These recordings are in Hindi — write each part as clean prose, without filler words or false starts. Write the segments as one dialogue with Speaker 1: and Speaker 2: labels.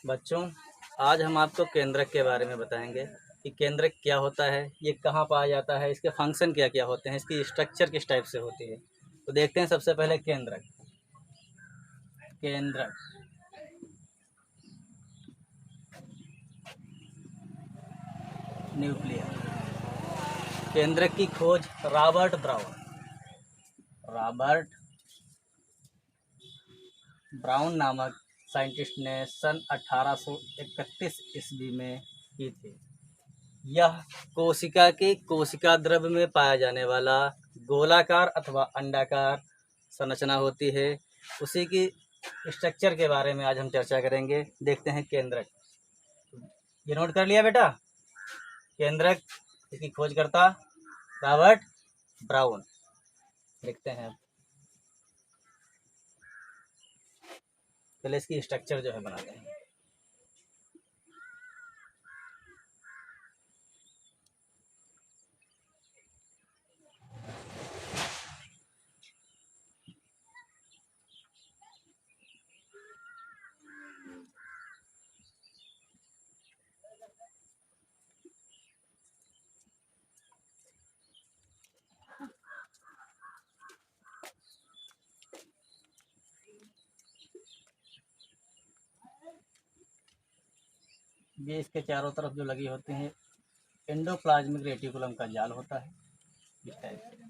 Speaker 1: बच्चों, आज हम आपको केंद्रक के बारे में बताएंगे कि केंद्रक क्या होता है, ये कहाँ पाया जाता है, इसके फंक्शन क्या क्या होते हैं, इसकी स्ट्रक्चर किस टाइप से होती है। तो देखते हैं सबसे पहले केंद्रक। केंद्रक न्यूक्लियर। केंद्रक की खोज रॉबर्ट ब्राउन नामक साइंटिस्ट ने सन 1831 ईस्वी में की थी। यह कोशिका के कोशिका द्रव्य में पाया जाने वाला गोलाकार अथवा अंडाकार संरचना होती है। उसी की स्ट्रक्चर के बारे में आज हम चर्चा करेंगे। देखते हैं केंद्रक। ये नोट कर लिया बेटा? केंद्रक, इसकी खोजकर्ता रॉबर्ट ब्राउन। लिखते हैं। पहले इसकी स्ट्रक्चर जो है बनाते हैं। ये इसके चारों तरफ जो लगी होती हैं एंडोप्लाज्मिक रेटिकुलम का जाल होता है, इस टाइप से।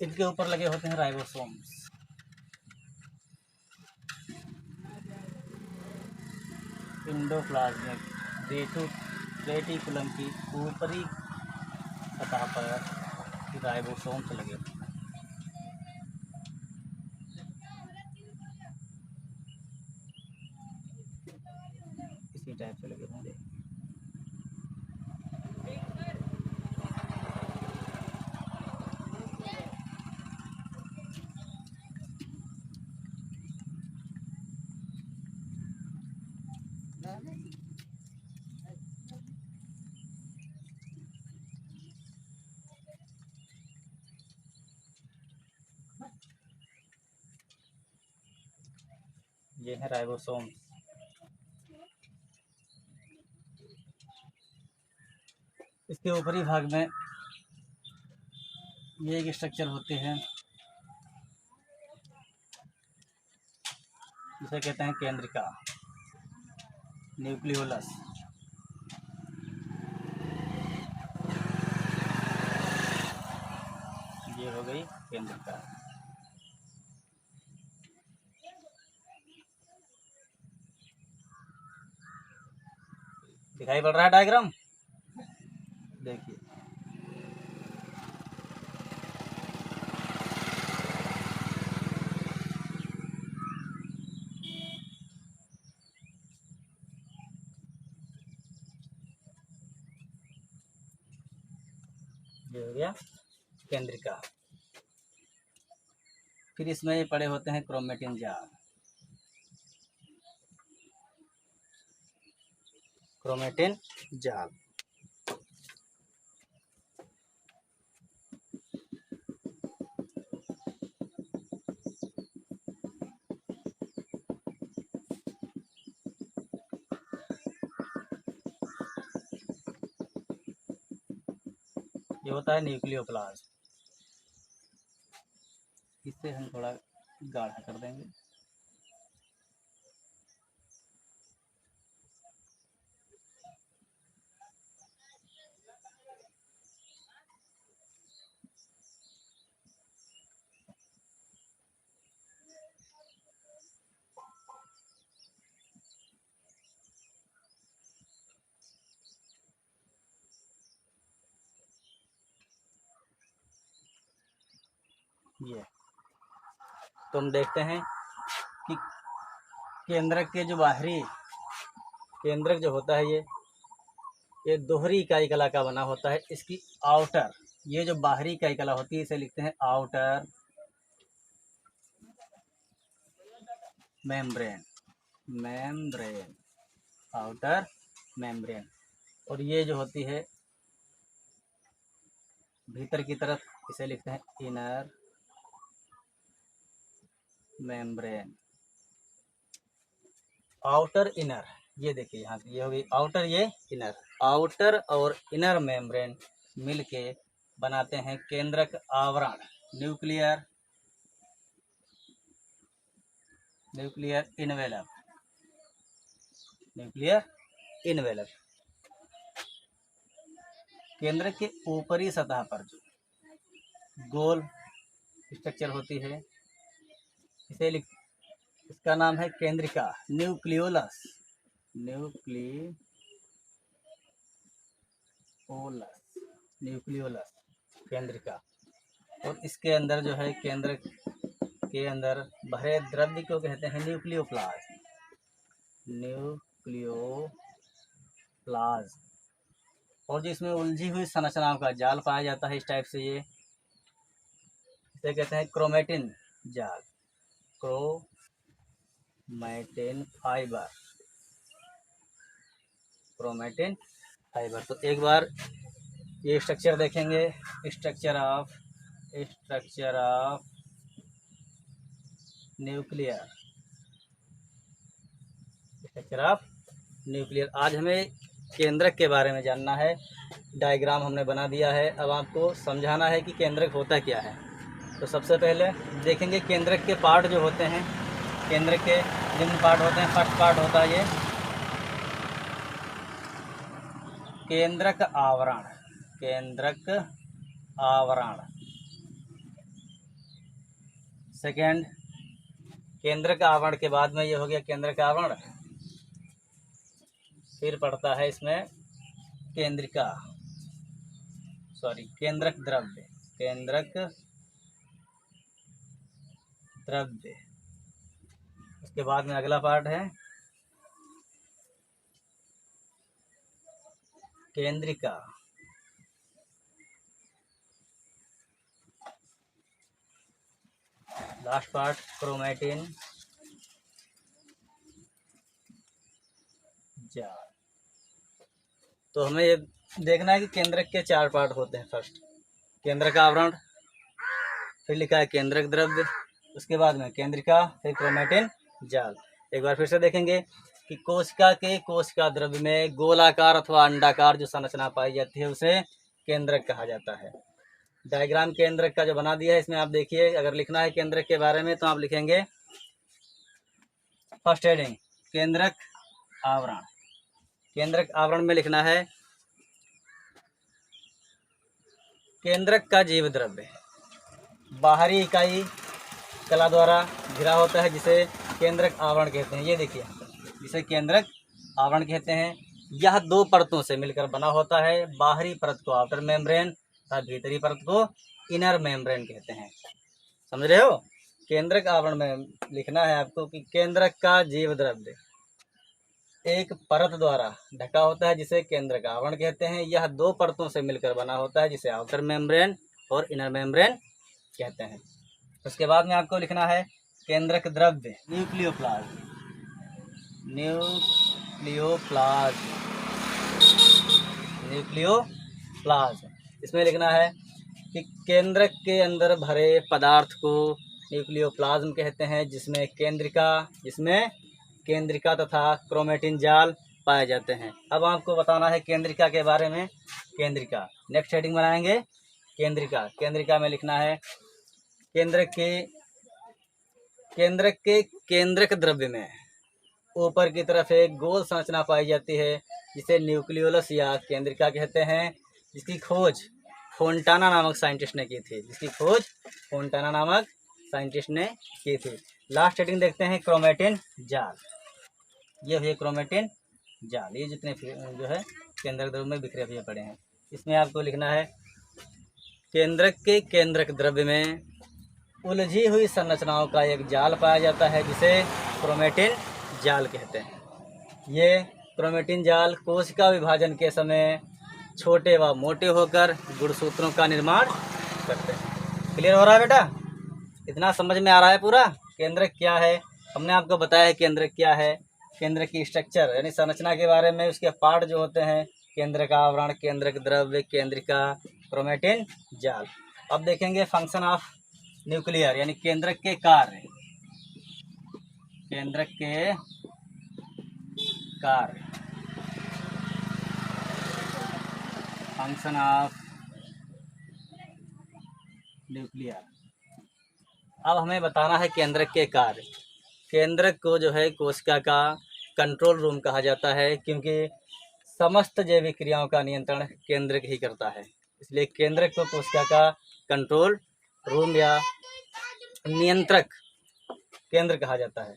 Speaker 1: इनके ऊपर लगे होते हैं राइबोसोम्स। एंडोप्लाज्मिक रेटिकुलम की ऊपरी सतह पर राइबोसोम्स लगे होते हैं। इसी टाइप से लगे होंगे। ये है राइबोसोम्स। इसके ऊपरी भाग में ये एक स्ट्रक्चर होती है जिसे कहते हैं केंद्रिका, न्यूक्लियोलस। ये हो गई केंद्रिका। दिखाई पड़ रहा है डायग्राम? देखिए, ये हो गया केंद्रिका। फिर इसमें ये पड़े होते हैं क्रोमेटिन जाल। क्रोमेटिन जाल। ये होता है न्यूक्लियोप्लास्ट। इससे हम थोड़ा गाढ़ा कर देंगे। ये तो हम देखते हैं कि केंद्रक के जो बाहरी केंद्रक जो होता है ये दोहरी इकाई कला का बना होता है। इसकी आउटर, ये जो बाहरी इकाई कला होती है इसे लिखते हैं outer membrane, membrane, outer membrane. और ये जो होती है भीतर की तरफ इसे लिखते हैं इनर मेम्ब्रेन, आउटर इनर। ये देखिए यहाँ ये हो गई आउटर, ये इनर। आउटर और इनर मेम्ब्रेन मिलके बनाते हैं केंद्रक आवरण, न्यूक्लियर इनवेलप, न्यूक्लियर इनवेलप। केंद्रक के ऊपरी सतह पर जो गोल स्ट्रक्चर होती है इसका नाम है केंद्रिका, न्यूक्लियोलस, न्यूक्लियोलस केंद्रिका। और इसके अंदर जो है केंद्र के अंदर भरे द्रव्य को कहते हैं न्यूक्लियोप्लाज्म, और जो इसमें उलझी हुई संरचनाओं का जाल पाया जाता है इस टाइप से, ये इसे कहते हैं क्रोमेटिन जाल, क्रोमेटिन फाइबर, क्रोमेटिन फाइबर। तो एक बार ये स्ट्रक्चर देखेंगे, structure of nuclear, structure of nuclear. आज हमें केंद्रक के बारे में जानना है। डायग्राम हमने बना दिया है, अब आपको समझाना है कि केंद्रक होता क्या है। तो सबसे पहले देखेंगे केंद्रक के पार्ट जो होते हैं, केंद्रक के निम्न पार्ट होते हैं। फर्स्ट पार्ट होता है ये केंद्रक आवरण, केंद्रक आवरण। सेकेंड, केंद्रक आवरण के बाद में ये हो गया केंद्रक आवरण। फिर पड़ता है इसमें केंद्रिका, केंद्रक द्रव्य, केंद्रक द्रव्य। उसके बाद में अगला पार्ट है केंद्रिका। लास्ट पार्ट क्रोमेटिन जाल। तो हमें ये देखना है कि केंद्रक के 4 पार्ट होते हैं। फर्स्ट केंद्रक आवरण, फिर लिखा है केंद्रक द्रव्य, उसके बाद में केंद्रिका, फिर क्रोमेटिन जाल। एक बार फिर से देखेंगे कि कोशिका द्रव्य में गोलाकार अथवा अंडाकार जो संरचना पाई जाती है उसे केंद्रक कहा जाता है। डायग्राम केंद्रक का जो बना दिया है इसमें आप देखिए, अगर लिखना है केंद्रक के बारे में तो आप लिखेंगे फर्स्ट हेडिंग केंद्रक आवरण। केंद्रक आवरण में लिखना है केंद्रक का जीव द्रव्य बाहरी इकाई कला द्वारा घिरा होता है जिसे केंद्रक आवरण कहते हैं। ये देखिए, जिसे केंद्रक आवरण कहते हैं। यह 2 परतों से मिलकर बना होता है। बाहरी परत को आउटर मेम्ब्रेन तथा भीतरी परत को इनर मेम्ब्रेन कहते हैं। समझ रहे हो? केंद्रक आवरण में लिखना है आपको कि केंद्रक का जीव द्रव्य एक परत द्वारा ढका होता है जिसे केंद्रक आवरण कहते हैं। यह 2 परतों से मिलकर बना होता है जिसे आउटर मेम्ब्रेन और इनर मेम्ब्रेन कहते हैं। उसके बाद में आपको लिखना है केंद्रक द्रव्य न्यूक्लियोप्लाज्म, न्यूक्लियोप्लाज्म। इसमें लिखना है कि केंद्रक के अंदर भरे पदार्थ को न्यूक्लियोप्लाज्म कहते हैं, जिसमें केंद्रिका तथा क्रोमेटिन जाल पाए जाते हैं। अब आपको बताना है केंद्रिका के बारे में। केंद्रिका नेक्स्ट हेडिंग बनाएंगे केंद्रिका में लिखना है केंद्रक के केंद्रक द्रव्य में ऊपर की तरफ एक गोल संरचना पाई जाती है जिसे न्यूक्लियोलस या केंद्रिका कहते हैं, जिसकी खोज फोंटाना नामक साइंटिस्ट ने की थी। लास्ट हेडिंग देखते हैं क्रोमेटिन जाल। ये है क्रोमेटिन जाल। ये जितने जो है केंद्रक द्रव्य में बिखरे हुए पड़े हैं। इसमें आपको लिखना है केंद्रक के केंद्रक द्रव्य में उलझी हुई संरचनाओं का एक जाल पाया जाता है जिसे क्रोमेटिन जाल कहते हैं। ये क्रोमेटिन जाल कोशिका विभाजन के समय छोटे व मोटे होकर गुणसूत्रों का निर्माण करते हैं। क्लियर हो रहा है बेटा? इतना समझ में आ रहा है पूरा? केंद्रक क्या है, हमने आपको बताया है केंद्रक क्या है। केंद्रक की स्ट्रक्चर यानी संरचना के बारे में, उसके पार्ट जो होते हैं, केंद्रक आवरण, केंद्रक द्रव्य, केंद्रिका, क्रोमेटिन जाल। अब देखेंगे फंक्शन ऑफ न्यूक्लियर यानी केंद्रक के कार्य। केंद्रक के कार्य, फंक्शन ऑफ न्यूक्लियर। अब हमें बताना है केंद्रक के कार्य। केंद्रक को जो है कोशिका का कंट्रोल रूम कहा जाता है, क्योंकि समस्त जैविक क्रियाओं का नियंत्रण केंद्रक ही करता है। इसलिए केंद्रक को कोशिका का कंट्रोल रूम या नियंत्रक केंद्र कहा जाता है।